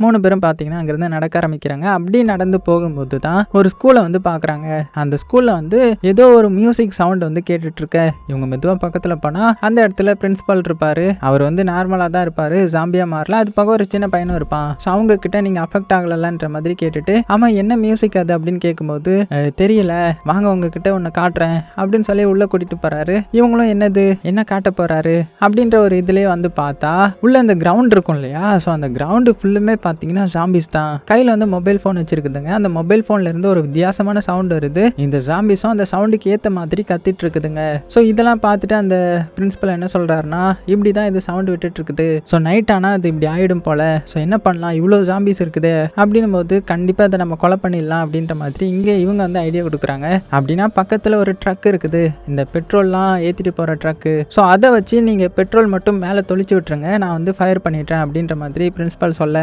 3 பேரும் பார்த்தீங்கன்னா அங்கேருந்து நடக்க ஆரம்பிக்கிறாங்க. அப்படி நடந்து போகும்போது தான் ஒரு ஸ்கூலை வந்து பார்க்குறாங்க. அந்த ஸ்கூலில் வந்து ஏதோ ஒரு மியூசிக் சவுண்ட் வந்து கேட்டுட்டு இருக்க. இவங்க மெதுவாக பக்கத்தில் போனால் அந்த இடத்துல பிரின்சிபல் இருப்பார். அவர் வந்து நார்மலாக தான் இருப்பார், ஜாம்பியா மாறல. அது பக்கம் ஒரு சின்ன பையனும் இருப்பான். ஸோ அவங்க கிட்ட நீங்கள் அஃபெக்ட் ஆகலன்ற மாதிரி கேட்டுட்டு ஆமாம் என்ன மியூசிக் அது அப்படின்னு கேட்கும்போது தெரியல, வாங்க உங்ககிட்ட ஒன்று காட்டுறேன் அப்படின்னு சொல்லி உள்ளே கூட்டிட்டு போறாரு. இவங்களும் என்னது என்ன காட்ட போறாரு அப்படின்ற ஒரு இதுலேயே வந்து பார்த்தா உள்ள அந்த கிரவுண்ட் இருக்கும் இல்லையா, ஸோ அந்த கிரவுண்டு ஃபுல்லுமே பார்த்தீங்கன்னா ஜாம்பிஸ் தான். கையில் வந்து மொபைல் ஃபோன் வச்சிருக்குதுங்க. அந்த மொபைல் ஃபோன்ல இருந்து ஒரு வித்தியாசமான சவுண்ட் வருது. இந்த ஜாம்பிஸும் அந்த சவுண்டுக்கு ஏற்ற மாதிரி கத்திட்டு இருக்குதுங்க. ஸோ இதெல்லாம் பார்த்துட்டு அந்த பிரின்சிபல் என்ன சொல்றாருன்னா, இப்படி தான் இது சவுண்ட் விட்டுட்டு இருக்குது. ஸோ நைட் ஆனால் அது இப்படி ஆயிடும் போல. ஸோ என்ன பண்ணலாம், இவ்வளோ ஜாம்பிஸ் இருக்குது அப்படின்னும் போது கண்டிப்பாக அதை நம்ம கொலை பண்ணிடலாம் அப்படின்ற மாதிரி இங்கே இவங்க வந்து ஐடியா கொடுக்குறாங்க. அப்படின்னா பக்கத்தில் ஒரு ட்ரக் இருக்குது, இந்த பெட்ரோல்லாம் ஏற்றிட்டு போகிற ட்ரக்கு. ஸோ அதை வச்சு நீங்கள் பெட்ரோல் மட்டும் மேலே தொளிச்சு விட்டுருங்க, நான் வந்து ஃபயர் பண்ணிட்டேன் அப்படின்ற மாதிரி பிரின்சிபல் சொல்ல